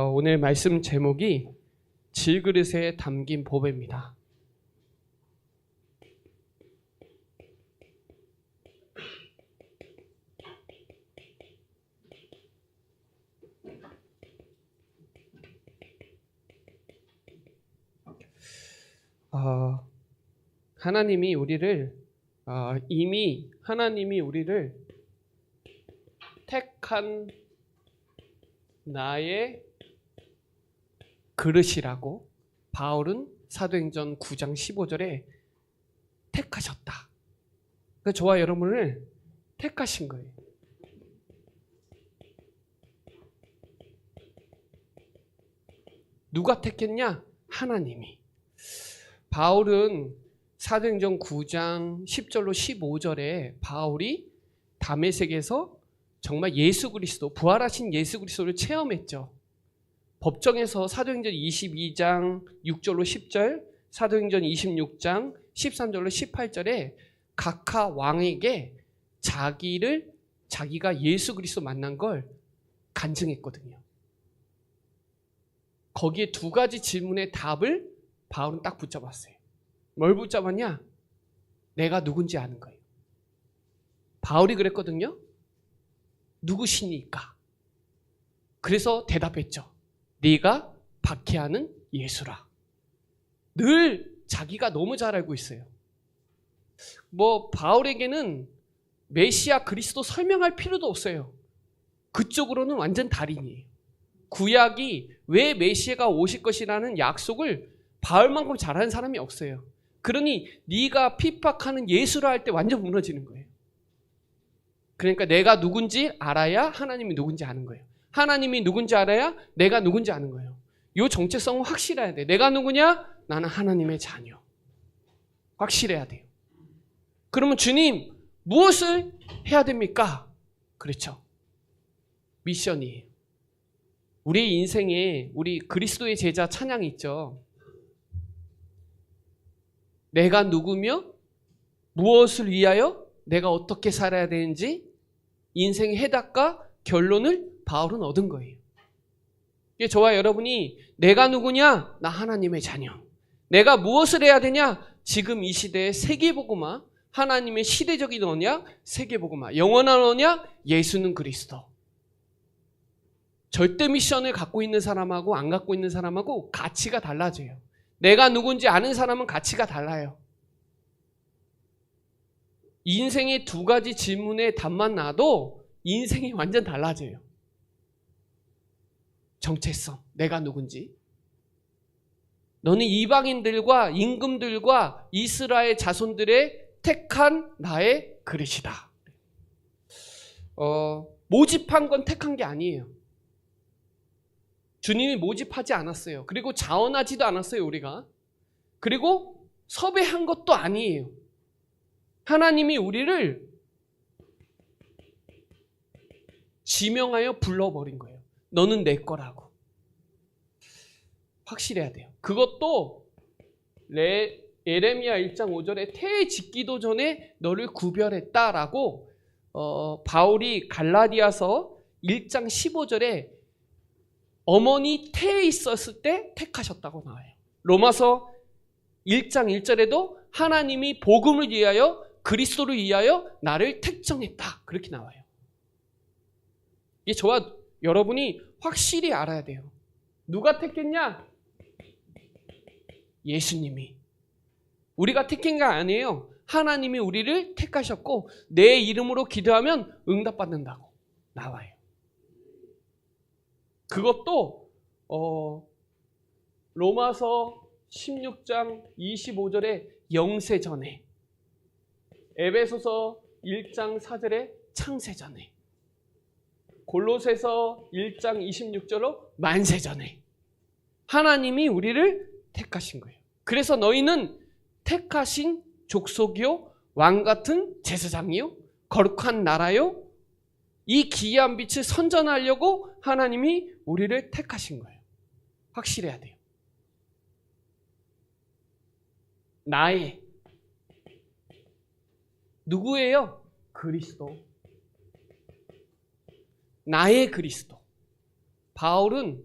오늘 말씀 제목이 질그릇에 담긴 보배입니다. 하나님이 우리를 이미 택한 나의 그릇이라고 바울은 사도행전 9장 15절에 택하셨다. 그래서 저와 여러분을 택하신 거예요. 누가 택했냐? 하나님이. 바울은 사도행전 9장 10절로 15절에 바울이 다메섹에서 정말 예수 그리스도, 부활하신 예수 그리스도를 체험했죠. 법정에서 사도행전 22장 6절로 10절, 사도행전 26장 13절로 18절에 각하 왕에게 자기가 예수 그리스도 만난 걸 간증했거든요. 거기에 두 가지 질문의 답을 바울은 딱 붙잡았어요. 뭘 붙잡았냐? 내가 누군지 아는 거예요. 바울이 그랬거든요. 누구시니까? 그래서 대답했죠. 네가 박해하는 예수라. 늘 자기가 너무 잘 알고 있어요. 바울에게는 메시아 그리스도 설명할 필요도 없어요. 그쪽으로는 완전 달인이에요. 구약이 왜 메시아가 오실 것이라는 약속을 바울만큼 잘하는 사람이 없어요. 그러니 네가 핍박하는 예수라 할 때 완전 무너지는 거예요. 그러니까 내가 누군지 알아야 하나님이 누군지 아는 거예요. 하나님이 누군지 알아야 내가 누군지 아는 거예요. 이 정체성은 확실해야 돼. 내가 누구냐? 나는 하나님의 자녀. 확실해야 돼요. 그러면 주님, 무엇을 해야 됩니까? 그렇죠. 미션이에요. 우리 인생에 우리 그리스도의 제자 찬양이 있죠. 내가 누구며 무엇을 위하여 내가 어떻게 살아야 되는지 인생의 해답과 결론을 바울은 얻은 거예요. 저와 여러분이 내가 누구냐? 나 하나님의 자녀. 내가 무엇을 해야 되냐? 지금 이 시대의 세계복음화, 하나님의 시대적인 언약, 세계복음화, 영원한 언약, 예수는 그리스도. 절대 미션을 갖고 있는 사람하고 안 갖고 있는 사람하고 가치가 달라져요. 내가 누군지 아는 사람은 가치가 달라요. 인생의 두 가지 질문에 답만 놔도 인생이 완전 달라져요. 정체성, 내가 누군지. 너는 이방인들과 임금들과 이스라엘 자손들의 택한 나의 그릇이다. 모집한 건 택한 게 아니에요. 주님이 모집하지 않았어요. 그리고 자원하지도 않았어요, 우리가. 그리고 섭외한 것도 아니에요. 하나님이 우리를 지명하여 불러버린 거예요. 너는 내 거라고. 확실해야 돼요. 그것도 예레미야 1장 5절에 태에 짓기도 전에 너를 구별했다라고 바울이 갈라디아서 1장 15절에 어머니 태에 있었을 때 택하셨다고 나와요. 로마서 1장 1절에도 하나님이 복음을 위하여 그리스도를 위하여 나를 택정했다. 그렇게 나와요. 이게 저와 여러분이 확실히 알아야 돼요. 누가 택했냐? 예수님이. 우리가 택한 게 아니에요. 하나님이 우리를 택하셨고 내 이름으로 기도하면 응답받는다고 나와요. 그것도 로마서 16장 25절에 영세 전에, 에베소서 1장 4절에 창세 전에, 골로새서 1장 26절로 만세 전에 하나님이 우리를 택하신 거예요. 그래서 너희는 택하신 족속이요 왕같은 제사장이요 거룩한 나라요 이 기이한 빛을 선전하려고 하나님이 우리를 택하신 거예요. 확실해야 돼요. 나의 누구예요? 그리스도. 나의 그리스도. 바울은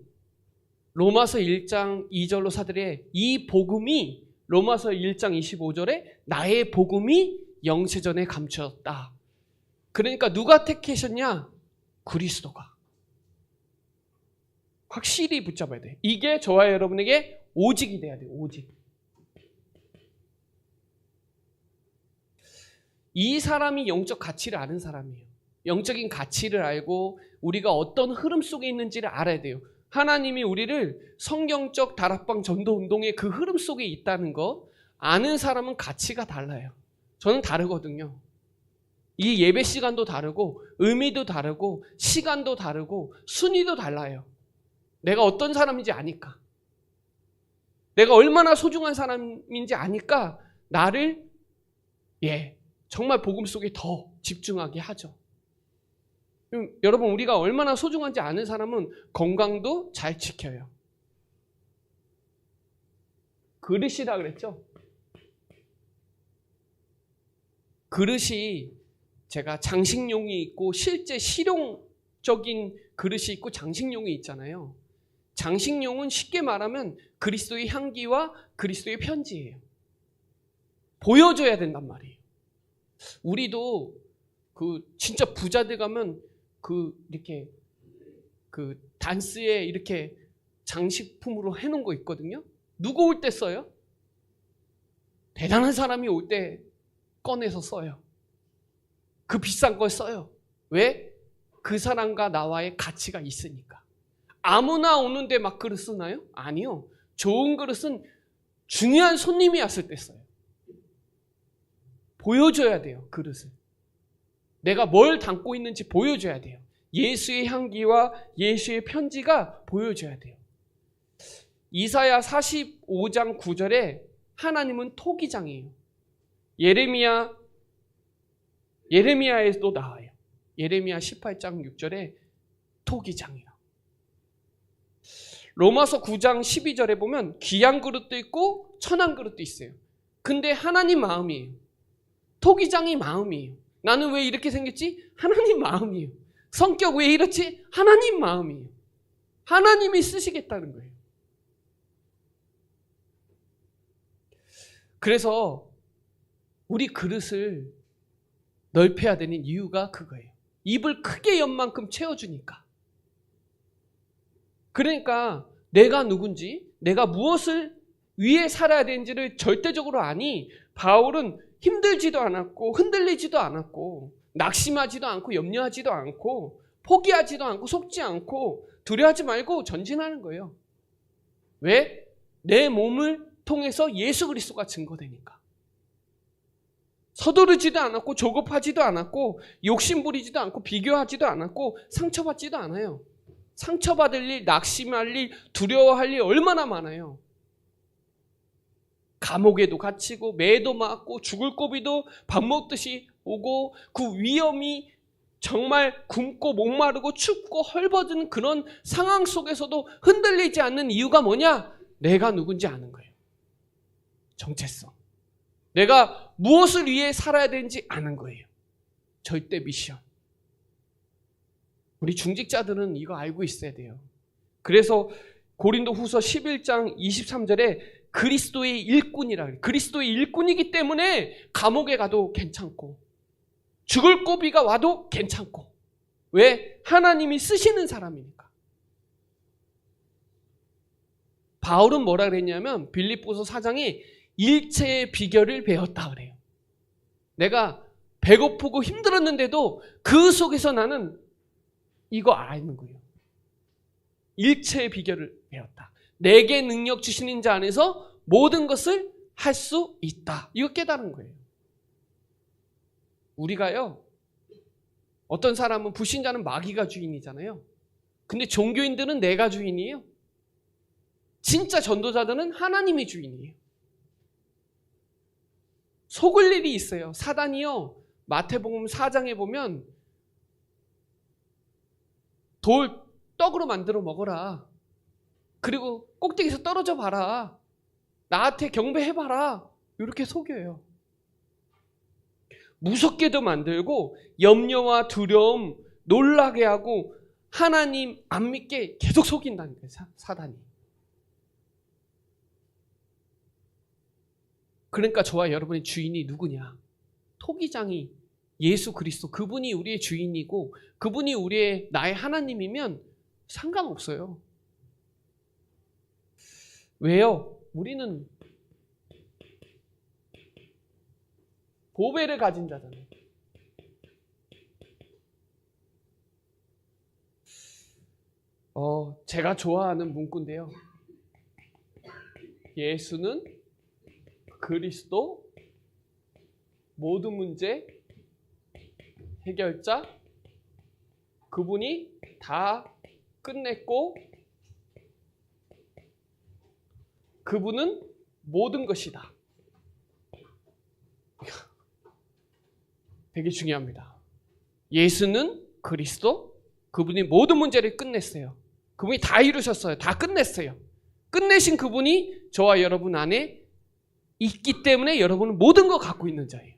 로마서 1장 2절로 사들에 이 복음이 로마서 1장 25절에 나의 복음이 영세전에 감추었다. 그러니까 누가 택하셨냐? 그리스도가. 확실히 붙잡아야 돼. 이게 저와 여러분에게 오직이 돼야 돼요. 오직. 이 사람이 영적 가치를 아는 사람이에요. 영적인 가치를 알고 우리가 어떤 흐름 속에 있는지를 알아야 돼요. 하나님이 우리를 성경적 다락방 전도 운동의 그 흐름 속에 있다는 거 아는 사람은 가치가 달라요. 저는 다르거든요. 이 예배 시간도 다르고 의미도 다르고 시간도 다르고 순위도 달라요. 내가 어떤 사람인지 아니까. 내가 얼마나 소중한 사람인지 아니까 나를 정말 복음 속에 더 집중하게 하죠. 여러분, 우리가 얼마나 소중한지 아는 사람은 건강도 잘 지켜요. 그릇이라 그랬죠? 그릇이 제가 장식용이 있고 실제 실용적인 그릇이 있고 장식용이 있잖아요. 장식용은 쉽게 말하면 그리스도의 향기와 그리스도의 편지예요. 보여줘야 된단 말이에요. 우리도 진짜 부자들 가면 이렇게 단스에 이렇게 장식품으로 해놓은 거 있거든요. 누구 올 때 써요? 대단한 사람이 올 때 꺼내서 써요. 그 비싼 걸 써요. 왜? 그 사람과 나와의 가치가 있으니까. 아무나 오는데 막 그릇 쓰나요? 아니요. 좋은 그릇은 중요한 손님이 왔을 때 써요. 보여줘야 돼요, 그릇을. 내가 뭘 담고 있는지 보여줘야 돼요. 예수의 향기와 예수의 편지가 보여줘야 돼요. 이사야 45장 9절에 하나님은 토기장이에요. 예레미야에도 나와요. 예레미야 18장 6절에 토기장이요. 로마서 9장 12절에 보면 귀한 그릇도 있고 천한 그릇도 있어요. 근데 하나님 마음이에요. 토기장이 마음이에요. 나는 왜 이렇게 생겼지? 하나님 마음이에요. 성격 왜 이렇지? 하나님 마음이에요. 하나님이 쓰시겠다는 거예요. 그래서 우리 그릇을 넓혀야 되는 이유가 그거예요. 입을 크게 연 만큼 채워주니까. 그러니까 내가 누군지, 내가 무엇을 위해 살아야 되는지를 절대적으로 아니, 바울은 힘들지도 않았고 흔들리지도 않았고 낙심하지도 않고 염려하지도 않고 포기하지도 않고 속지 않고 두려워하지 말고 전진하는 거예요. 왜? 내 몸을 통해서 예수 그리스도가 증거되니까. 서두르지도 않았고 조급하지도 않았고 욕심부리지도 않고 비교하지도 않았고 상처받지도 않아요. 상처받을 일, 낙심할 일, 두려워할 일 얼마나 많아요. 감옥에도 갇히고 매도 맞고 죽을 고비도 밥 먹듯이 오고 그 위험이 정말 굶고 목마르고 춥고 헐벗은 그런 상황 속에서도 흔들리지 않는 이유가 뭐냐? 내가 누군지 아는 거예요. 정체성. 내가 무엇을 위해 살아야 되는지 아는 거예요. 절대 미션. 우리 중직자들은 이거 알고 있어야 돼요. 그래서 고린도후서 11장 23절에 그리스도의 일꾼이라 그래요. 그리스도의 일꾼이기 때문에 감옥에 가도 괜찮고 죽을 고비가 와도 괜찮고. 왜? 하나님이 쓰시는 사람이니까. 바울은 뭐라 그랬냐면 빌립보서 4장에 일체의 비결을 배웠다 그래요. 내가 배고프고 힘들었는데도 그 속에서 나는 이거 아는 거예요. 일체의 비결을 배웠다. 내게 능력 주시는 자 안에서 모든 것을 할 수 있다. 이거 깨달은 거예요. 우리가요, 어떤 사람은 불신자는 마귀가 주인이잖아요. 근데 종교인들은 내가 주인이에요. 진짜 전도자들은 하나님이 주인이에요. 속을 일이 있어요. 사단이요, 마태복음 4장에 보면 돌 떡으로 만들어 먹어라. 그리고 꼭대기에서 떨어져 봐라. 나한테 경배해봐라. 이렇게 속여요. 무섭게도 만들고 염려와 두려움, 놀라게 하고 하나님 안 믿게 계속 속인다는 거예요. 사단이. 그러니까 저와 여러분의 주인이 누구냐? 토기장이 예수 그리스도, 그분이 우리의 주인이고 그분이 나의 하나님이면 상관없어요. 왜요? 우리는 보배를 가진 자잖아요. 제가 좋아하는 문구인데요. 예수는 그리스도 모든 문제 해결자, 그분이 다 끝냈고 그분은 모든 것이다. 되게 중요합니다. 예수는 그리스도, 그분이 모든 문제를 끝냈어요. 그분이 다 이루셨어요. 다 끝냈어요. 끝내신 그분이 저와 여러분 안에 있기 때문에 여러분은 모든 걸 갖고 있는 자예요.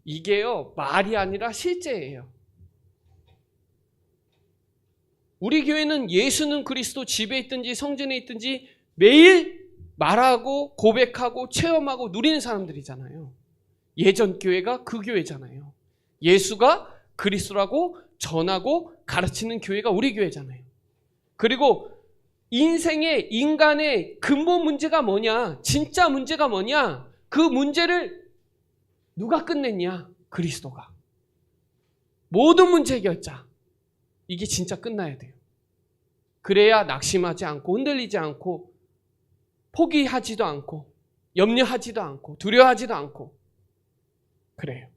이게요, 말이 아니라 실제예요. 우리 교회는 예수는 그리스도, 집에 있든지 성전에 있든지 매일 말하고 고백하고 체험하고 누리는 사람들이잖아요. 예전 교회가 그 교회잖아요. 예수가 그리스도라고 전하고 가르치는 교회가 우리 교회잖아요. 그리고 인간의 근본 문제가 뭐냐? 진짜 문제가 뭐냐? 그 문제를 누가 끝냈냐? 그리스도가. 모든 문제 해결자. 이게 진짜 끝나야 돼요. 그래야 낙심하지 않고 흔들리지 않고 포기하지도 않고 염려하지도 않고 두려워하지도 않고 그래요.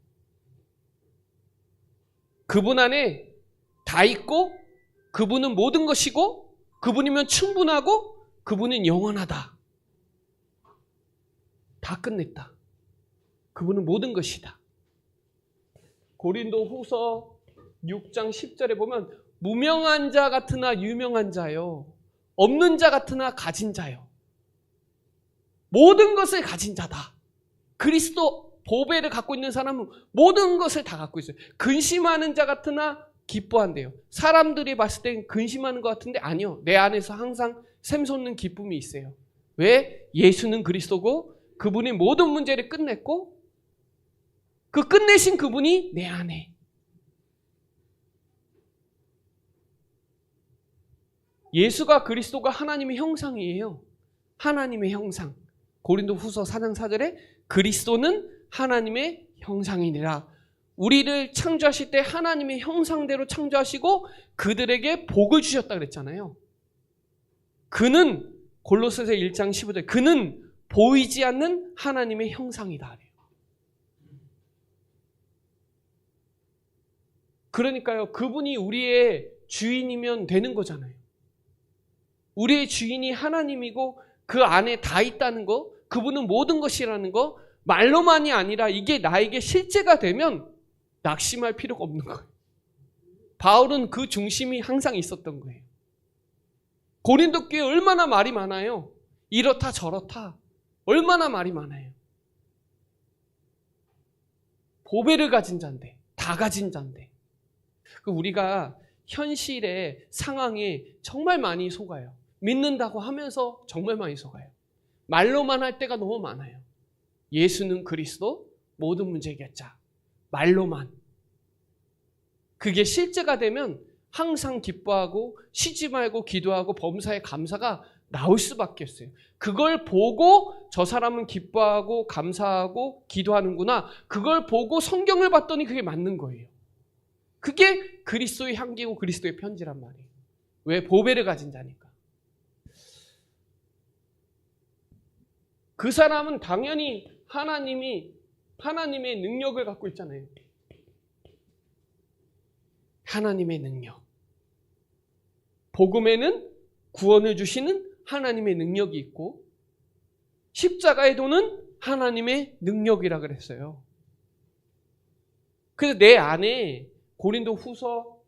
그분 안에 다 있고 그분은 모든 것이고 그분이면 충분하고 그분은 영원하다. 다 끝냈다. 그분은 모든 것이다. 고린도 후서 6장 10절에 보면 무명한 자 같으나 유명한 자요. 없는 자 같으나 가진 자요. 모든 것을 가진 자다. 그리스도 보배를 갖고 있는 사람은 모든 것을 다 갖고 있어요. 근심하는 자 같으나 기뻐한대요. 사람들이 봤을 땐 근심하는 것 같은데 아니요. 내 안에서 항상 샘솟는 기쁨이 있어요. 왜? 예수는 그리스도고 그분이 모든 문제를 끝냈고 그 끝내신 그분이 내 안에. 예수가 그리스도가 하나님의 형상이에요. 하나님의 형상. 고린도 후서 4장 4절에 그리스도는 하나님의 형상이니라. 우리를 창조하실 때 하나님의 형상대로 창조하시고 그들에게 복을 주셨다 그랬잖아요. 그는 골로새서 1장 15절 그는 보이지 않는 하나님의 형상이다. 그러니까요. 그분이 우리의 주인이면 되는 거잖아요. 우리의 주인이 하나님이고 그 안에 다 있다는 거, 그분은 모든 것이라는 거, 말로만이 아니라 이게 나에게 실제가 되면 낙심할 필요가 없는 거예요. 바울은 그 중심이 항상 있었던 거예요. 고린도 교회 얼마나 말이 많아요. 이렇다 저렇다. 얼마나 말이 많아요. 보배를 가진 자인데, 다 가진 자인데. 우리가 현실의 상황에 정말 많이 속아요. 믿는다고 하면서 정말 많이 속아요. 말로만 할 때가 너무 많아요. 예수는 그리스도, 모든 문제 해결자. 말로만. 그게 실제가 되면 항상 기뻐하고 쉬지 말고 기도하고 범사에 감사가 나올 수밖에 없어요. 그걸 보고 저 사람은 기뻐하고 감사하고 기도하는구나. 그걸 보고 성경을 봤더니 그게 맞는 거예요. 그게 그리스도의 향기고 그리스도의 편지란 말이에요. 왜? 보배를 가진 자니까. 그 사람은 당연히 하나님의 능력을 갖고 있잖아요. 하나님의 능력. 복음에는 구원을 주시는 하나님의 능력이 있고 십자가의 도는 하나님의 능력이라 그랬어요. 그래서 내 안에 고린도 후서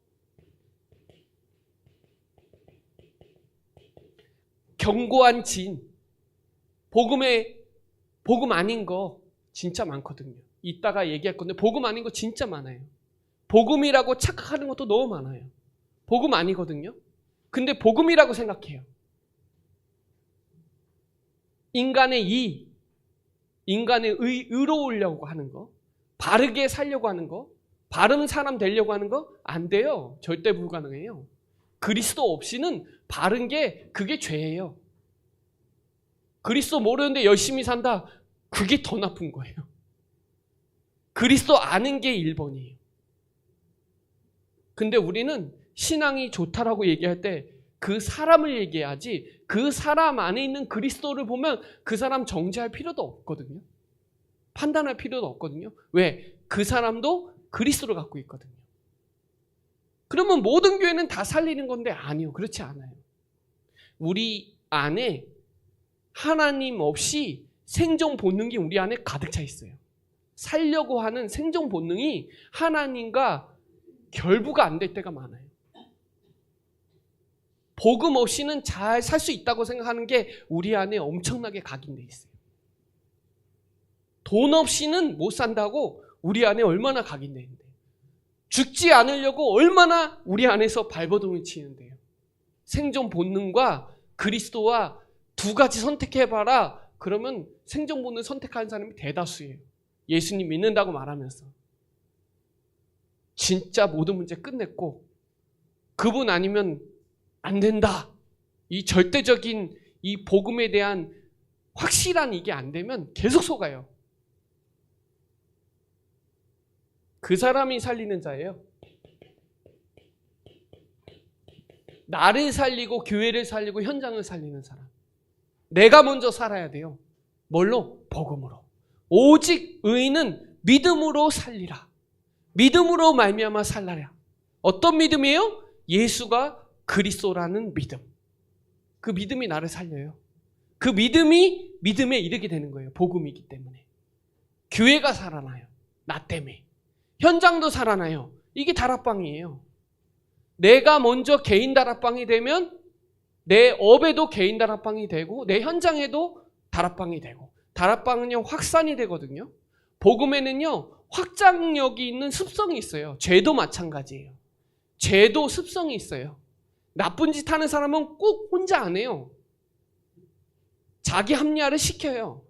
견고한 진, 복음 아닌 거 진짜 많거든요. 이따가 얘기할 건데 복음 아닌 거 진짜 많아요. 복음이라고 착각하는 것도 너무 많아요. 복음 아니거든요. 근데 복음이라고 생각해요. 인간의 이, 인간의 의로우려고 하는 거, 바르게 살려고 하는 거, 바른 사람 되려고 하는 거 안 돼요. 절대 불가능해요. 그리스도 없이는 바른 게 그게 죄예요. 그리스도 모르는데 열심히 산다. 그게 더 나쁜 거예요. 그리스도 아는 게 1번이에요. 근데 우리는 신앙이 좋다라고 얘기할 때 그 사람을 얘기하지 그 사람 안에 있는 그리스도를 보면 그 사람 정죄할 필요도 없거든요. 판단할 필요도 없거든요. 왜? 그 사람도 그리스도를 갖고 있거든요. 그러면 모든 교회는 다 살리는 건데 아니요. 그렇지 않아요. 우리 안에 하나님 없이 생존 본능이 우리 안에 가득 차 있어요. 살려고 하는 생존 본능이 하나님과 결부가 안 될 때가 많아요. 복음 없이는 잘 살 수 있다고 생각하는 게 우리 안에 엄청나게 각인돼 있어요. 돈 없이는 못 산다고 우리 안에 얼마나 각인돼 있는데, 죽지 않으려고 얼마나 우리 안에서 발버둥을 치는데요. 생존 본능과 그리스도와 두 가지 선택해봐라. 그러면 생존 본능 선택하는 사람이 대다수예요. 예수님 믿는다고 말하면서 진짜 모든 문제 끝냈고 그분 아니면 안 된다. 이 절대적인 이 복음에 대한 확실한 이게 안 되면 계속 속아요. 그 사람이 살리는 자예요. 나를 살리고 교회를 살리고 현장을 살리는 사람. 내가 먼저 살아야 돼요. 뭘로? 복음으로. 오직 의인은 믿음으로 살리라. 믿음으로 말미암아 살라라. 어떤 믿음이에요? 예수가 그리스도라는 믿음. 그 믿음이 나를 살려요. 그 믿음이 믿음에 이르게 되는 거예요. 복음이기 때문에. 교회가 살아나요. 나 때문에. 현장도 살아나요. 이게 다락방이에요. 내가 먼저 개인 다락방이 되면 내 업에도 개인 다락방이 되고 내 현장에도 다락방이 되고, 다락방은요 확산이 되거든요. 복음에는요 확장력이 있는 습성이 있어요. 죄도 마찬가지예요. 죄도 습성이 있어요. 나쁜 짓 하는 사람은 꼭 혼자 안 해요. 자기 합리화를 시켜요.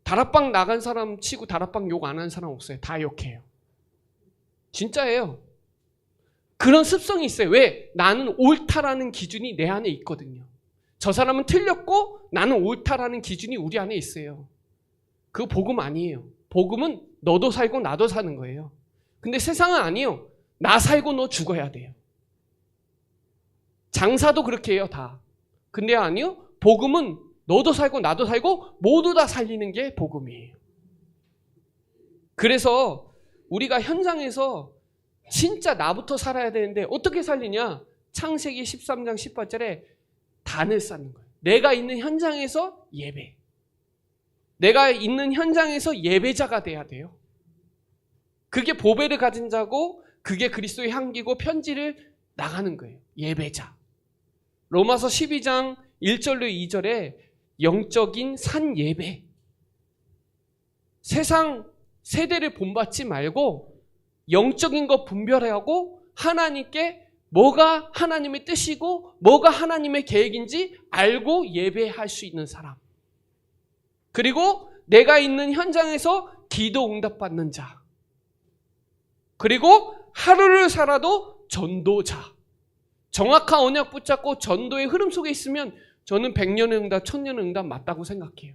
다락방 나간 사람 치고 다락방 욕 안 하는 사람 없어요. 다 욕해요. 진짜예요. 그런 습성이 있어요. 왜? 나는 옳다라는 기준이 내 안에 있거든요. 저 사람은 틀렸고 나는 옳다라는 기준이 우리 안에 있어요. 그거 복음 아니에요. 복음은 너도 살고 나도 사는 거예요. 근데 세상은 아니에요. 나 살고 너 죽어야 돼요. 장사도 그렇게 해요, 다. 근데 아니요. 복음은 너도 살고 나도 살고 모두 다 살리는 게 복음이에요. 그래서 우리가 현장에서 진짜 나부터 살아야 되는데 어떻게 살리냐? 창세기 13장 18절에 단을 쌓는 거예요. 내가 있는 현장에서 예배. 내가 있는 현장에서 예배자가 돼야 돼요. 그게 보배를 가진 자고 그게 그리스도의 향기고 편지를 나가는 거예요. 예배자. 로마서 12장 1절로 2절에 영적인 산 예배. 세상 세대를 본받지 말고 영적인 거 분별하고 하나님께 뭐가 하나님의 뜻이고 뭐가 하나님의 계획인지 알고 예배할 수 있는 사람. 그리고 내가 있는 현장에서 기도 응답받는 자. 그리고 하루를 살아도 전도자. 정확한 언약 붙잡고 전도의 흐름 속에 있으면 저는 100년의 응답, 1000년의 응답 맞다고 생각해요.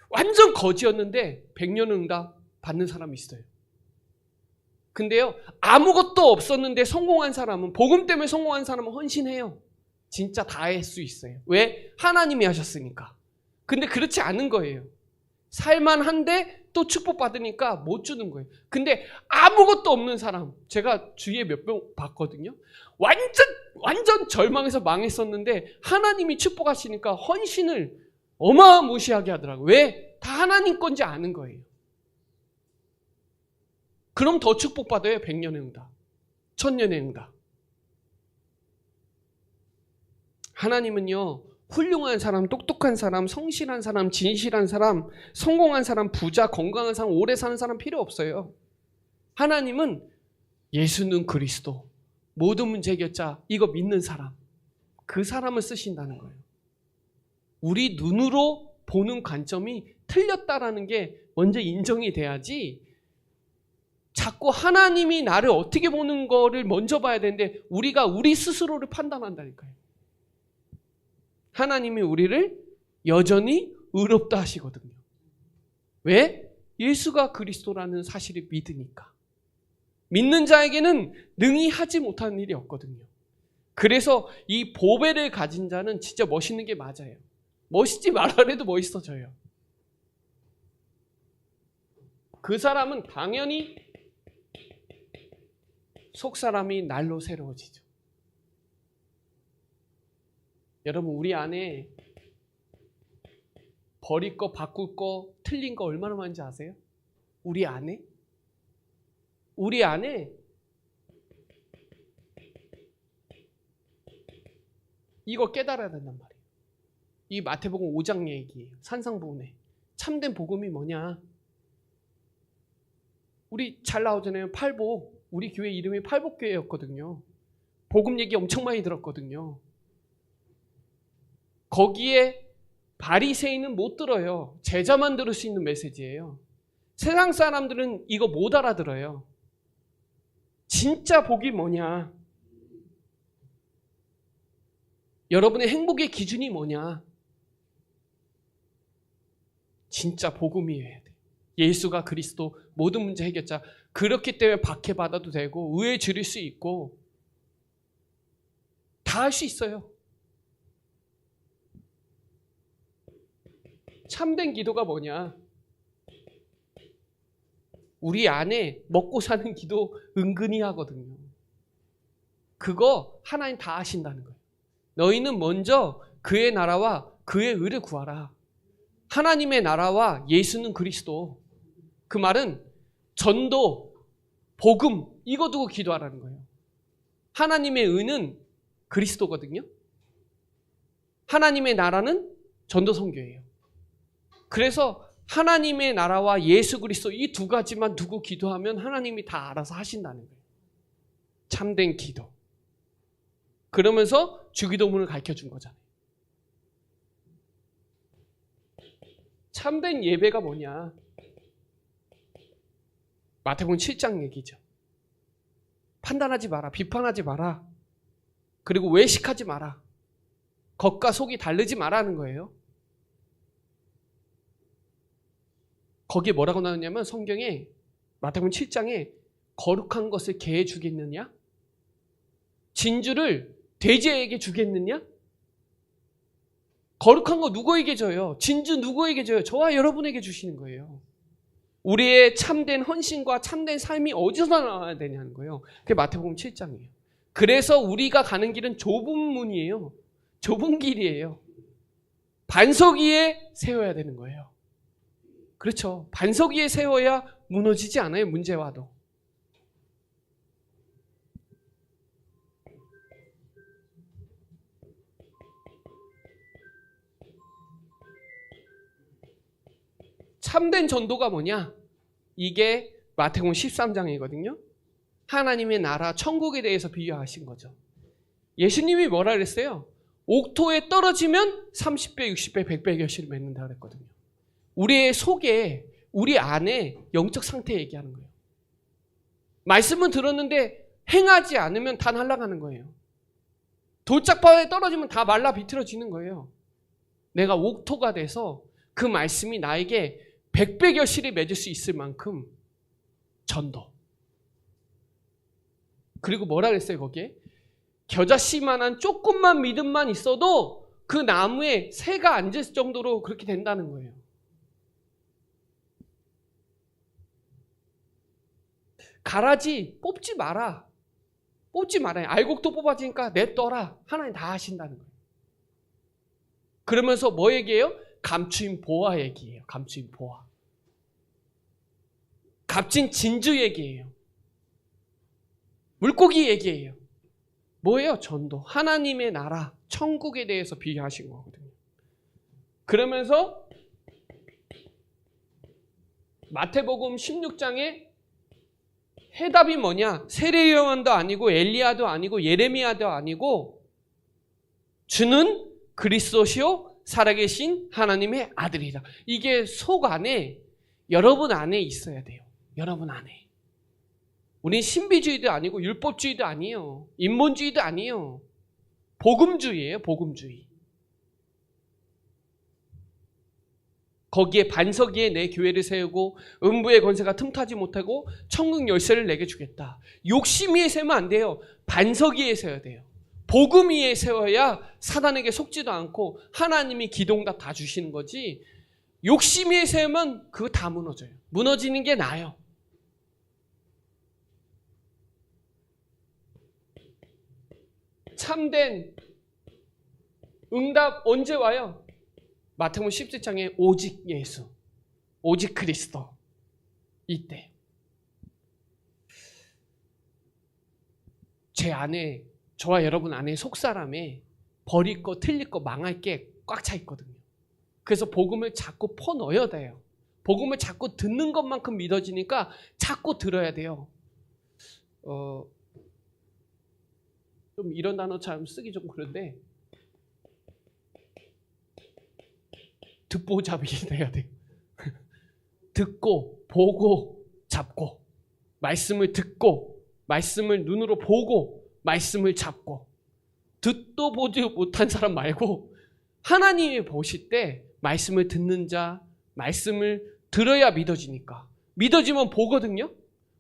완전 거지였는데 100년의 응답 받는 사람이 있어요. 근데요, 아무것도 없었는데 성공한 사람은, 복음 때문에 성공한 사람은 헌신해요. 진짜 다 할 수 있어요. 왜? 하나님이 하셨으니까. 근데 그렇지 않은 거예요. 살만한데 또 축복받으니까 못 주는 거예요. 근데 아무것도 없는 사람, 제가 주위에 몇 명 봤거든요. 완전 절망해서 망했었는데 하나님이 축복하시니까 헌신을 어마무시하게 하더라고요. 왜? 다 하나님 건지 아는 거예요. 그럼 더 축복받아요. 100년의 응답, 1000년의 응답. 하나님은요, 훌륭한 사람, 똑똑한 사람, 성실한 사람, 진실한 사람, 성공한 사람, 부자, 건강한 사람, 오래 사는 사람 필요 없어요. 하나님은 예수는 그리스도, 모든 문제 해결자, 이거 믿는 사람, 그 사람을 쓰신다는 거예요. 우리 눈으로 보는 관점이 틀렸다라는 게 먼저 인정이 돼야지, 자꾸 하나님이 나를 어떻게 보는 거를 먼저 봐야 되는데 우리가 우리 스스로를 판단한다니까요. 하나님이 우리를 여전히 의롭다 하시거든요. 왜? 예수가 그리스도라는 사실을 믿으니까. 믿는 자에게는 능히 하지 못하는 일이 없거든요. 그래서 이 보배를 가진 자는 진짜 멋있는 게 맞아요. 멋있지 말라 해도 멋있어져요. 그 사람은 당연히 속 사람이 날로 새로워지죠. 여러분, 우리 안에 버릴 거, 바꿀 거, 틀린 거 얼마나 많은지 아세요? 우리 안에 이거 깨달아야 된단 말이에요. 이 마태복음 5장 얘기예요. 산상보훈에 참된 복음이 뭐냐? 우리 잘 나오잖아요. 팔복. 우리 교회 이름이 팔복교회였거든요. 복음 얘기 엄청 많이 들었거든요. 거기에 바리새인은 못 들어요. 제자만 들을 수 있는 메시지예요. 세상 사람들은 이거 못 알아들어요. 진짜 복이 뭐냐? 여러분의 행복의 기준이 뭐냐? 진짜 복음이어야 돼. 예수가 그리스도 모든 문제 해결자. 그렇기 때문에 박해받아도 되고 의에 줄일 수 있고 다 할 수 있어요. 참된 기도가 뭐냐? 우리 안에 먹고 사는 기도 은근히 하거든요. 그거 하나님 다 하신다는 거예요. 너희는 먼저 그의 나라와 그의 의를 구하라. 하나님의 나라와 예수는 그리스도. 그 말은 전도, 복음 이거 두고 기도하라는 거예요. 하나님의 의는 그리스도거든요. 하나님의 나라는 전도 선교예요. 그래서 하나님의 나라와 예수 그리스도 이 두 가지만 두고 기도하면 하나님이 다 알아서 하신다는 거예요. 참된 기도. 그러면서 주기도문을 가르쳐준 거잖아요. 참된 예배가 뭐냐? 마태복음 7장 얘기죠. 판단하지 마라. 비판하지 마라. 그리고 외식하지 마라. 겉과 속이 다르지 마라는 거예요. 거기에 뭐라고 나오냐면 성경에 마태복음 7장에 거룩한 것을 개에 주겠느냐? 진주를 돼지에게 주겠느냐? 거룩한 거 누구에게 줘요? 진주 누구에게 줘요? 저와 여러분에게 주시는 거예요. 우리의 참된 헌신과 참된 삶이 어디서 나와야 되냐는 거예요. 그게 마태복음 7장이에요. 그래서 우리가 가는 길은 좁은 문이에요. 좁은 길이에요. 반석 위에 세워야 되는 거예요. 그렇죠. 반석 위에 세워야 무너지지 않아요. 문제 와도. 참된 전도가 뭐냐? 이게 마태복음 13장이거든요. 하나님의 나라, 천국에 대해서 비유하신 거죠. 예수님이 뭐라 그랬어요? 옥토에 떨어지면 30배, 60배, 100배 결실을 맺는다 그랬거든요. 우리의 속에, 우리 안에 영적 상태 얘기하는 거예요. 말씀은 들었는데 행하지 않으면 다 날아가는 거예요. 돌짝바위에 떨어지면 다 말라 비틀어지는 거예요. 내가 옥토가 돼서 그 말씀이 나에게 100배 결실을 맺을 수 있을 만큼 전도. 그리고 뭐라 그랬어요 거기에? 겨자씨만한 조금만 믿음만 있어도 그 나무에 새가 앉을 정도로 그렇게 된다는 거예요. 가라지 뽑지 마라. 뽑지 말아요. 알곡도 뽑아지니까 냅둬라. 하나님 다 하신다는 거예요. 그러면서 뭐 얘기해요? 감추인 보화 얘기예요. 감추인 보화. 값진 진주 얘기예요. 물고기 얘기예요. 뭐예요? 전도. 하나님의 나라, 천국에 대해서 비유하신 거거든요. 그러면서 마태복음 16장에 해답이 뭐냐? 세례 요한도 아니고 엘리야도 아니고 예레미야도 아니고 주는 그리스도시요 살아계신 하나님의 아들이다. 이게 속 안에 여러분 안에 있어야 돼요. 여러분 안에. 우린 신비주의도 아니고 율법주의도 아니에요. 인본주의도 아니에요. 복음주의예요. 복음주의. 거기에 반석 위에 내 교회를 세우고 음부의 권세가 틈타지 못하고 천국 열쇠를 내게 주겠다. 욕심 위에 세우면 안 돼요. 반석 위에 세워야 돼요. 복음 위에 세워야 사단에게 속지도 않고 하나님이 기동답 다 주시는 거지. 욕심 위에 세우면 그거 다 무너져요. 무너지는 게 나아요. 참된 응답 언제 와요? 마태복음 17장에 오직 예수, 오직 그리스도. 이때 제 안에, 저와 여러분 안에 속사람에 버릴 거, 틀릴 거, 망할 게 꽉 차 있거든요. 그래서 복음을 자꾸 퍼넣어야 돼요. 복음을 자꾸 듣는 것만큼 믿어지니까 자꾸 들어야 돼요. 좀 이런 단어 참 쓰기 좀 그런데 듣보잡이 돼야 돼요. 듣고 보고 잡고, 말씀을 듣고 말씀을 눈으로 보고 말씀을 잡고. 듣도 보지 못한 사람 말고 하나님이 보실 때 말씀을 듣는 자, 말씀을 들어야 믿어지니까. 믿어지면 보거든요.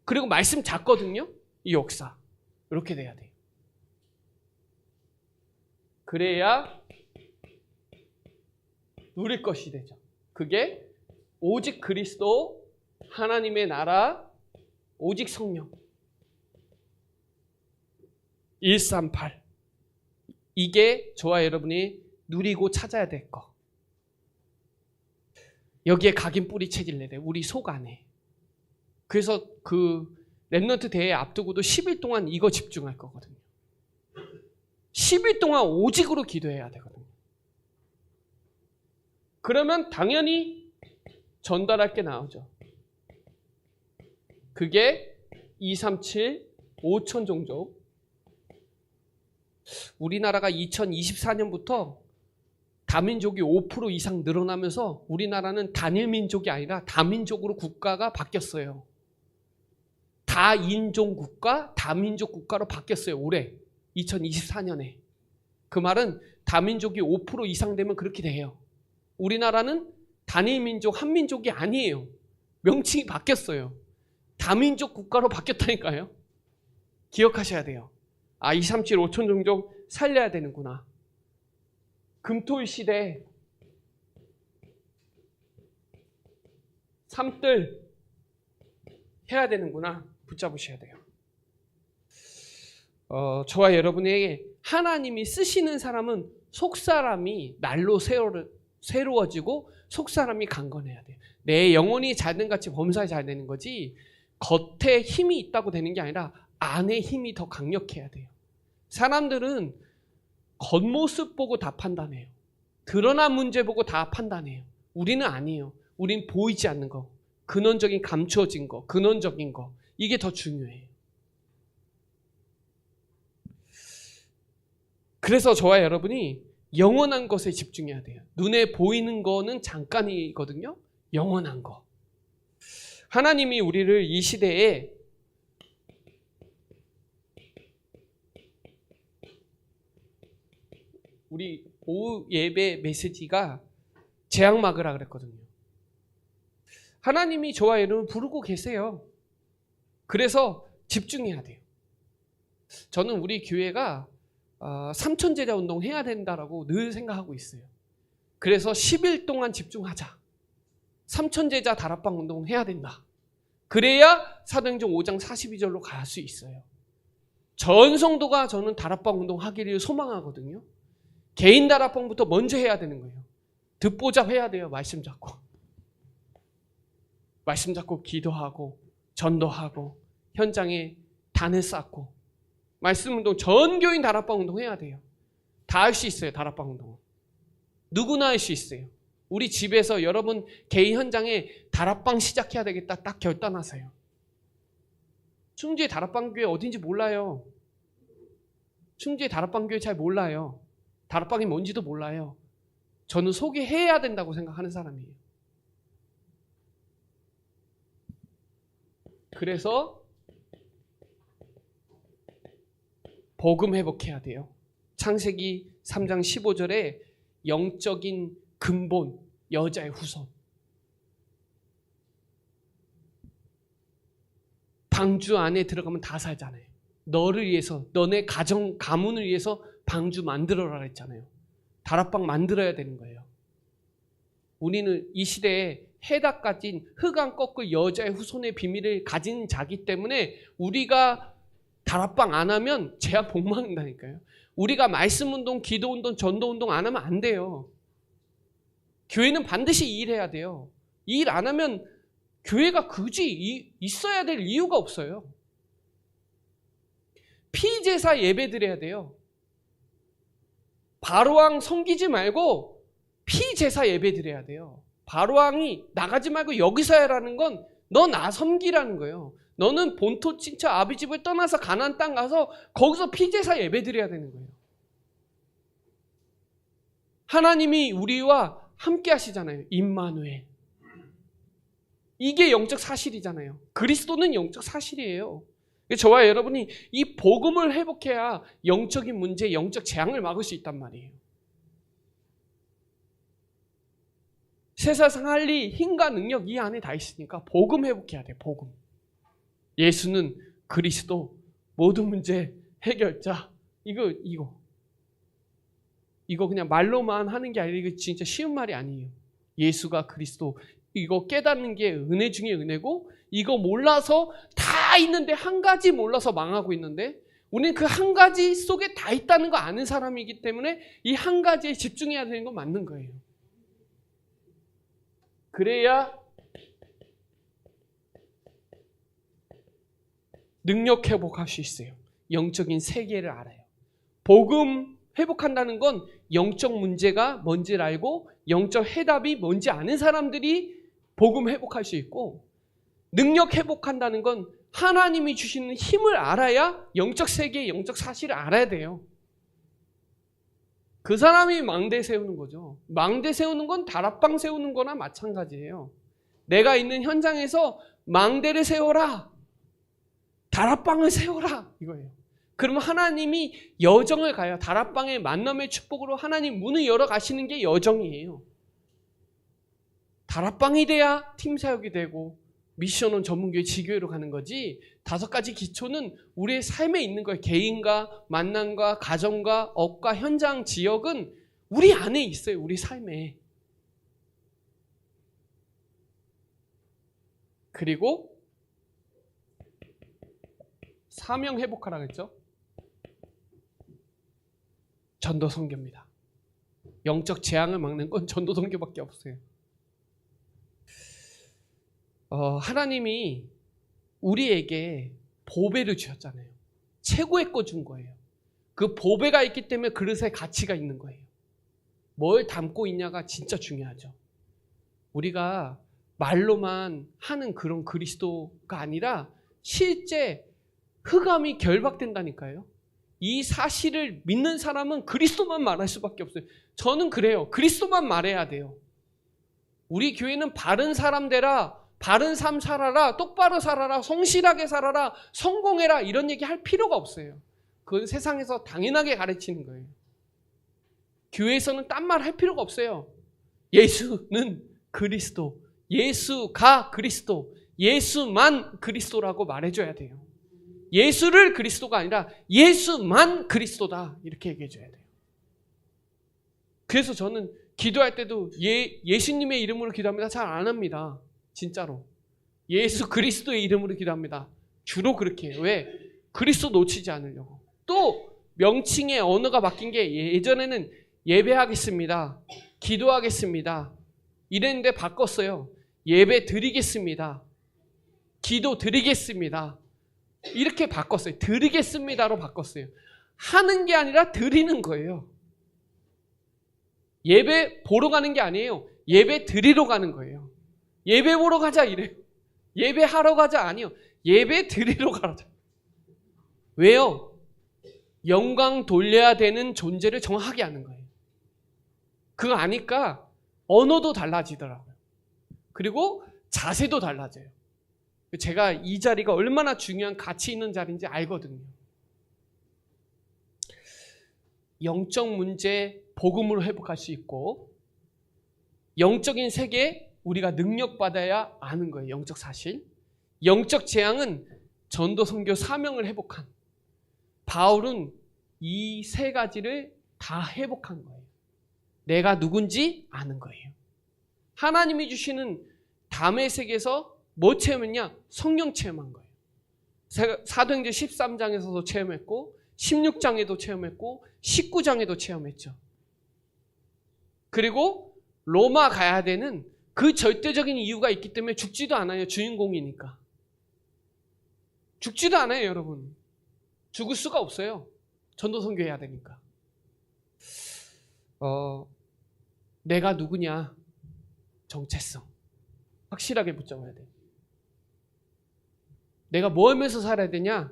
그리고 말씀 잡거든요. 이 역사 이렇게 돼야 돼요. 그래야 누릴 것이 되죠. 그게 오직 그리스도, 하나님의 나라, 오직 성령. 138. 이게 저와 여러분이 누리고 찾아야 될 거. 여기에 각인 뿌리 체질 내야 돼요. 우리 속 안에. 그래서 그 렘넌트 대회 앞두고도 10일 동안 이거 집중할 거거든요. 10일 동안 오직으로 기도해야 되거든요. 그러면 당연히 전달할 게 나오죠. 그게 237 5천 종족. 우리나라가 2024년부터 다민족이 5% 이상 늘어나면서 우리나라는 단일민족이 아니라 다민족으로 국가가 바뀌었어요. 다인종 국가, 다민족 국가로 바뀌었어요. 올해 2024년에. 그 말은 다민족이 5% 이상 되면 그렇게 돼요. 우리나라는 단일민족, 한민족이 아니에요. 명칭이 바뀌었어요. 다민족 국가로 바뀌었다니까요. 기억하셔야 돼요. 237 5천 종족 살려야 되는구나. 금토일 시대 삼뜰 해야 되는구나. 붙잡으셔야 돼요. 저와 여러분에게 하나님이 쓰시는 사람은 속사람이 날로 새로워지고 속사람이 강건해야 돼요. 내 영혼이 잘된 같이 범사에 잘 되는 거지 겉에 힘이 있다고 되는 게 아니라 안에 힘이 더 강력해야 돼요. 사람들은 겉모습 보고 다 판단해요. 드러난 문제 보고 다 판단해요. 우리는 아니에요. 우린 보이지 않는 거, 근원적인 감추어진 거, 근원적인 거, 이게 더 중요해요. 그래서 저와 여러분이 영원한 것에 집중해야 돼요. 눈에 보이는 거는 잠깐이거든요. 영원한 거. 하나님이 우리를 이 시대에 우리 오후 예배 메시지가 재앙 막으라 그랬거든요. 하나님이 저와 여러분 부르고 계세요. 그래서 집중해야 돼요. 저는 우리 교회가 3천 제자 운동 해야 된다라고 늘 생각하고 있어요. 그래서 10일 동안 집중하자. 3천 제자 다락방 운동 해야 된다. 그래야 사도행전 5장 42절로 갈 수 있어요. 전 성도가 저는 다락방 운동 하기를 소망하거든요. 개인 다락방부터 먼저 해야 되는 거예요. 듣보잡 해야 돼요. 말씀 잡고. 말씀 잡고 기도하고 전도하고 현장에 단을 쌓고 말씀 운동, 전 교인 다락방 운동 해야 돼요. 다 할 수 있어요. 다락방 운동. 누구나 할 수 있어요. 우리 집에서 여러분 개인 현장에 다락방 시작해야 되겠다 딱 결단하세요. 충주의 다락방교회 어딘지 몰라요. 충주의 다락방교회 잘 몰라요. 다락방이 뭔지도 몰라요. 저는 소개해야 된다고 생각하는 사람이에요. 그래서 복음 회복해야 돼요. 창세기 3장 15절에 영적인 근본, 여자의 후손. 방주 안에 들어가면 다 살잖아요. 너를 위해서, 너네 가문을 위해서 방주 만들어라 했잖아요. 다락방 만들어야 되는 거예요. 우리는 이 시대에 해답 가진 흑암 꺾을 여자의 후손의 비밀을 가진 자기 때문에 우리가 다락방 안 하면 제가 복망한다니까요. 우리가 말씀운동, 기도운동, 전도운동 안 하면 안 돼요. 교회는 반드시 일해야 돼요. 일 안 하면 교회가 굳이 있어야 될 이유가 없어요. 피제사 예배 드려야 돼요. 바로왕 섬기지 말고 피제사 예배 드려야 돼요. 바로왕이 나가지 말고 여기서 해라는 건 너 나 섬기라는 거예요. 너는 본토 친척 아비 집을 떠나서 가나안 땅 가서 거기서 피제사 예배 드려야 되는 거예요. 하나님이 우리와 함께 하시잖아요. 임마누엘. 이게 영적 사실이잖아요. 그리스도는 영적 사실이에요. 저와 여러분이 이 복음을 회복해야 영적인 문제, 영적 재앙을 막을 수 있단 말이에요. 세상 살리 힘과 능력 이 안에 다 있으니까 복음 회복해야 돼요. 복음. 예수는 그리스도 모든 문제 해결자. 이거 그냥 말로만 하는 게 아니라 이거 진짜 쉬운 말이 아니에요. 예수가 그리스도. 이거 깨닫는 게 은혜 중에 은혜고, 이거 몰라서 다 있는데 한 가지 몰라서 망하고 있는데, 우리는 그 한 가지 속에 다 있다는 거 아는 사람이기 때문에 이 한 가지에 집중해야 되는 건 맞는 거예요. 그래야 능력 회복할 수 있어요. 영적인 세계를 알아요. 복음 회복한다는 건 영적 문제가 뭔지를 알고 영적 해답이 뭔지 아는 사람들이 복음 회복할 수 있고, 능력 회복한다는 건 하나님이 주시는 힘을 알아야 영적 세계, 영적 사실을 알아야 돼요. 그 사람이 망대 세우는 거죠. 망대 세우는 건 다락방 세우는 거나 마찬가지예요. 내가 있는 현장에서 망대를 세워라, 다락방을 세워라, 이거예요. 그러면 하나님이 여정을 가요. 다락방의 만남의 축복으로 하나님 문을 열어 가시는 게 여정이에요. 다락방이 돼야 팀 사역이 되고 미션원 전문교회 지교회로 가는 거지, 5가지 기초는 우리의 삶에 있는 거예요. 개인과 만남과 가정과 업과 현장, 지역은 우리 안에 있어요. 우리 삶에. 그리고 사명 회복하라 그랬죠. 전도 선교입니다. 영적 재앙을 막는 건 전도 선교밖에 없어요. 하나님이 우리에게 보배를 주셨잖아요. 최고의 거 준 거예요. 그 보배가 있기 때문에 그릇에 가치가 있는 거예요. 뭘 담고 있냐가 진짜 중요하죠. 우리가 말로만 하는 그런 그리스도가 아니라 실제 흑암이 결박된다니까요. 이 사실을 믿는 사람은 그리스도만 말할 수밖에 없어요. 저는 그래요. 그리스도만 말해야 돼요. 우리 교회는 바른 사람 되라, 바른 삶 살아라, 똑바로 살아라, 성실하게 살아라, 성공해라 이런 얘기 할 필요가 없어요. 그건 세상에서 당연하게 가르치는 거예요. 교회에서는 딴 말 할 필요가 없어요. 예수는 그리스도, 예수가 그리스도, 예수만 그리스도라고 말해줘야 돼요. 예수를 그리스도가 아니라 예수만 그리스도다 이렇게 얘기해줘야 돼요. 그래서 저는 기도할 때도 예수님의 이름으로 기도합니다. 잘 안 합니다. 진짜로. 예수 그리스도의 이름으로 기도합니다. 주로 그렇게 해요. 왜? 그리스도 놓치지 않으려고. 또 명칭의 언어가 바뀐 게, 예전에는 예배하겠습니다, 기도하겠습니다 이랬는데 바꿨어요. 예배 드리겠습니다, 기도 드리겠습니다 이렇게 바꿨어요. 드리겠습니다로 바꿨어요. 하는 게 아니라 드리는 거예요. 예배 보러 가는 게 아니에요. 예배 드리러 가는 거예요. 예배 보러 가자 이래요. 예배하러 가자 아니요. 예배 드리러 가라죠. 왜요? 영광 돌려야 되는 존재를 정확하게 아는 거예요. 그거 아니까 언어도 달라지더라고요. 그리고 자세도 달라져요. 제가 이 자리가 얼마나 중요한 가치 있는 자리인지 알거든요. 영적 문제 복음으로 회복할 수 있고, 영적인 세계 우리가 능력받아야 아는 거예요. 영적 사실. 영적 재앙은 전도 선교 사명을 회복한, 바울은 이 세 가지를 다 회복한 거예요. 내가 누군지 아는 거예요. 하나님이 주시는 담의 세계에서 뭐 체험했냐? 성령 체험한 거예요. 사도행전 13장에서도 체험했고 16장에도 체험했고 19장에도 체험했죠. 그리고 로마 가야 되는 그 절대적인 이유가 있기 때문에 죽지도 않아요. 주인공이니까. 죽지도 않아요, 여러분. 죽을 수가 없어요. 전도 선교해야 되니까. 내가 누구냐? 정체성. 확실하게 붙잡아야 돼요. 내가 뭐 하면서 살아야 되냐?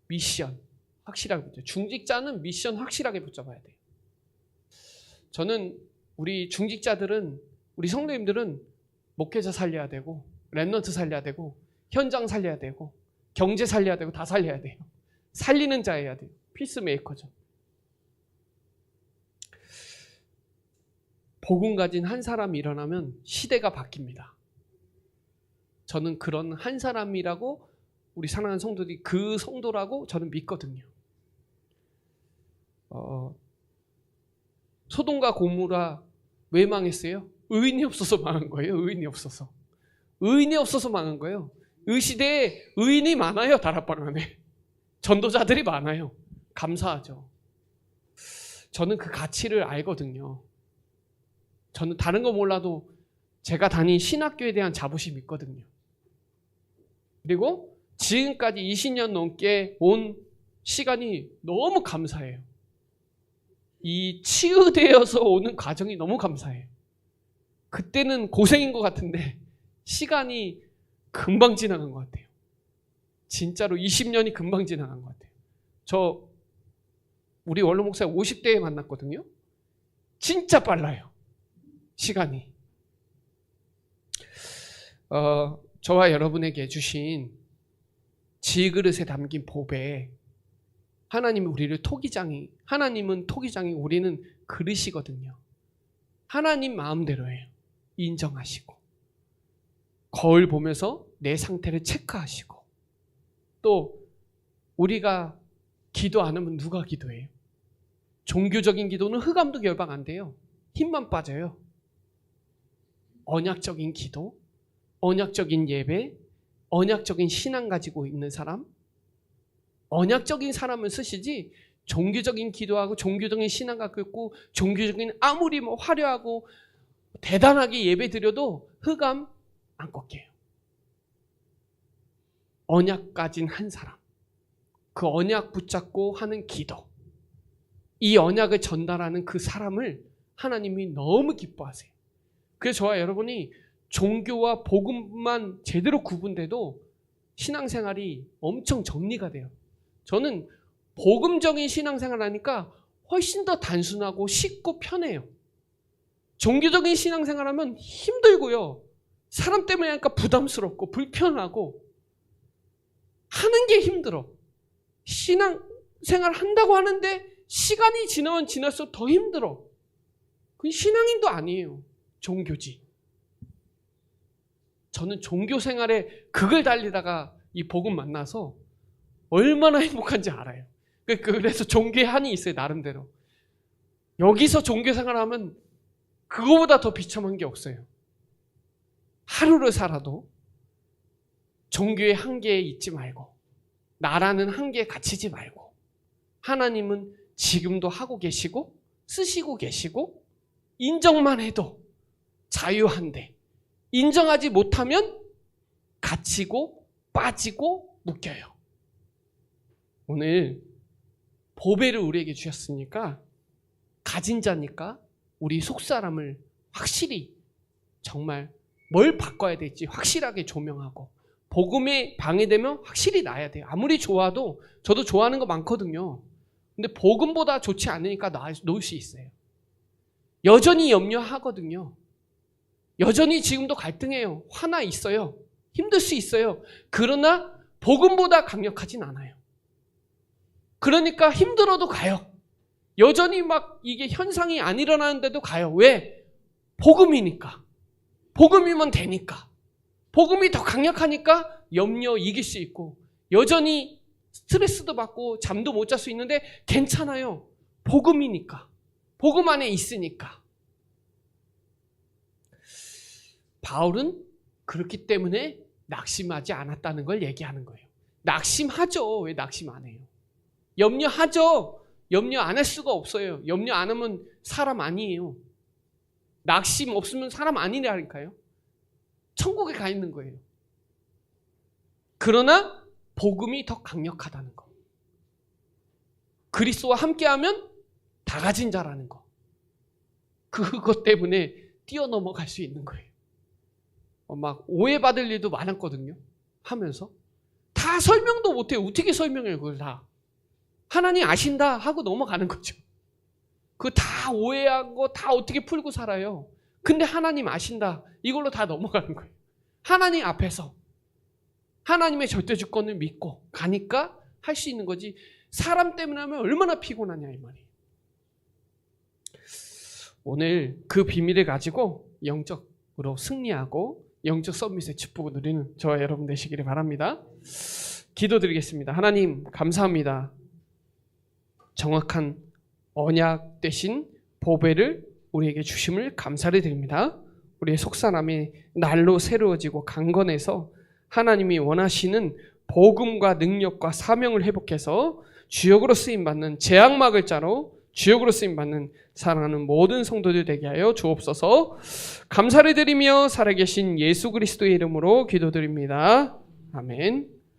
미션. 확실하게 붙잡아요. 중직자는 미션 확실하게 붙잡아야 돼요. 저는 우리 중직자들은, 우리 성도님들은 목회자 살려야 되고, 랩넌트 살려야 되고, 현장 살려야 되고, 경제 살려야 되고, 다 살려야 돼요. 살리는 자여야 돼요. 피스메이커죠. 복음 가진 한 사람이 일어나면 시대가 바뀝니다. 저는 그런 한 사람이라고, 우리 사랑하는 성도들이 그 성도라고 저는 믿거든요. 소돔과 고모라 왜 망했어요? 의인이 없어서 망한 거예요. 의인이 없어서. 의인이 없어서 망한 거예요. 이 시대에 의인이 많아요. 다락방 안에. 전도자들이 많아요. 감사하죠. 저는 그 가치를 알거든요. 저는 다른 거 몰라도 제가 다닌 신학교에 대한 자부심이 있거든요. 그리고 지금까지 20년 넘게 온 시간이 너무 감사해요. 이 치유되어서 오는 과정이 너무 감사해요. 그때는 고생인 것 같은데 시간이 금방 지나간 것 같아요. 진짜로 20년이 금방 지나간 것 같아요. 우리 원로 목사 50대에 만났거든요. 진짜 빨라요. 시간이. 저와 여러분에게 주신 질그릇에 담긴 보배, 하나님은 우리를 하나님은 토기장이, 우리는 그릇이거든요. 하나님 마음대로예요. 인정하시고, 거울 보면서 내 상태를 체크하시고, 또 우리가 기도 안 하면 누가 기도해요? 종교적인 기도는 흑암도 결박 안 돼요. 힘만 빠져요. 언약적인 기도, 언약적인 예배, 언약적인 신앙 가지고 있는 사람, 언약적인 사람을 쓰시지, 종교적인 기도하고 종교적인 신앙 갖고 있고 종교적인 아무리 화려하고 대단하게 예배 드려도 흑암 안 꺾여요. 언약 가진 한 사람, 그 언약 붙잡고 하는 기도, 이 언약을 전달하는 그 사람을 하나님이 너무 기뻐하세요. 그래서 저와 여러분이 종교와 복음만 제대로 구분돼도 신앙생활이 엄청 정리가 돼요. 저는 복음적인 신앙생활 하니까 훨씬 더 단순하고 쉽고 편해요. 종교적인 신앙생활 하면 힘들고요. 사람 때문에 하니까 부담스럽고 불편하고 하는 게 힘들어. 신앙생활 한다고 하는데 시간이 지나면 지날수록 더 힘들어. 그건 신앙인도 아니에요. 종교지. 저는 종교생활에 극을 달리다가 이 복음 만나서 얼마나 행복한지 알아요. 그래서 종교의 한이 있어요. 나름대로. 여기서 종교생활하면 그거보다 더 비참한 게 없어요. 하루를 살아도 종교의 한계에 있지 말고, 나라는 한계에 갇히지 말고, 하나님은 지금도 하고 계시고 쓰시고 계시고, 인정만 해도 자유한데 인정하지 못하면 갇히고 빠지고 묶여요. 오늘 보배를 우리에게 주셨으니까, 가진 자니까 우리 속사람을 확실히 정말 뭘 바꿔야 될지 확실하게 조명하고, 복음이 방해되면 확실히 놔야 돼요. 아무리 좋아도 저도 좋아하는 거 많거든요. 근데 복음보다 좋지 않으니까 놓을 수 있어요. 여전히 염려하거든요. 여전히 지금도 갈등해요. 화나 있어요. 힘들 수 있어요. 그러나 복음보다 강력하진 않아요. 그러니까 힘들어도 가요. 여전히 막 이게 현상이 안 일어나는데도 가요. 왜? 복음이니까. 복음이면 되니까. 복음이 더 강력하니까 염려 이길 수 있고, 여전히 스트레스도 받고 잠도 못 잘 수 있는데 괜찮아요. 복음이니까. 복음 안에 있으니까. 바울은 그렇기 때문에 낙심하지 않았다는 걸 얘기하는 거예요. 낙심하죠. 왜 낙심 안 해요? 염려하죠. 염려 안 할 수가 없어요. 염려 안 하면 사람 아니에요. 낙심 없으면 사람 아니라니까요. 천국에 가 있는 거예요. 그러나 복음이 더 강력하다는 거. 그리스도와 함께하면 다 가진 자라는 거. 그것 때문에 뛰어넘어갈 수 있는 거예요. 막 오해받을 일도 많았거든요. 하면서. 다 설명도 못해요. 어떻게 설명해요, 그걸 다. 하나님 아신다 하고 넘어가는 거죠. 그거 다 오해한 거 다 어떻게 풀고 살아요. 근데 하나님 아신다. 이걸로 다 넘어가는 거예요. 하나님 앞에서. 하나님의 절대 주권을 믿고 가니까 할 수 있는 거지. 사람 때문에 하면 얼마나 피곤하냐 이 말이에요. 오늘 그 비밀을 가지고 영적으로 승리하고 영적 서밋의 축복을 누리는 저와 여러분 되시기를 바랍니다. 기도드리겠습니다. 하나님 감사합니다. 정확한 언약 되신 보배를 우리에게 주심을 감사를 드립니다. 우리의 속사람이 날로 새로워지고 강건해서 하나님이 원하시는 복음과 능력과 사명을 회복해서 주역으로 쓰임받는 재앙 막을 자로 주역으로 쓰임받는 사랑하는 모든 성도들 되게 하여 주옵소서. 감사를 드리며 살아계신 예수 그리스도의 이름으로 기도드립니다. 아멘.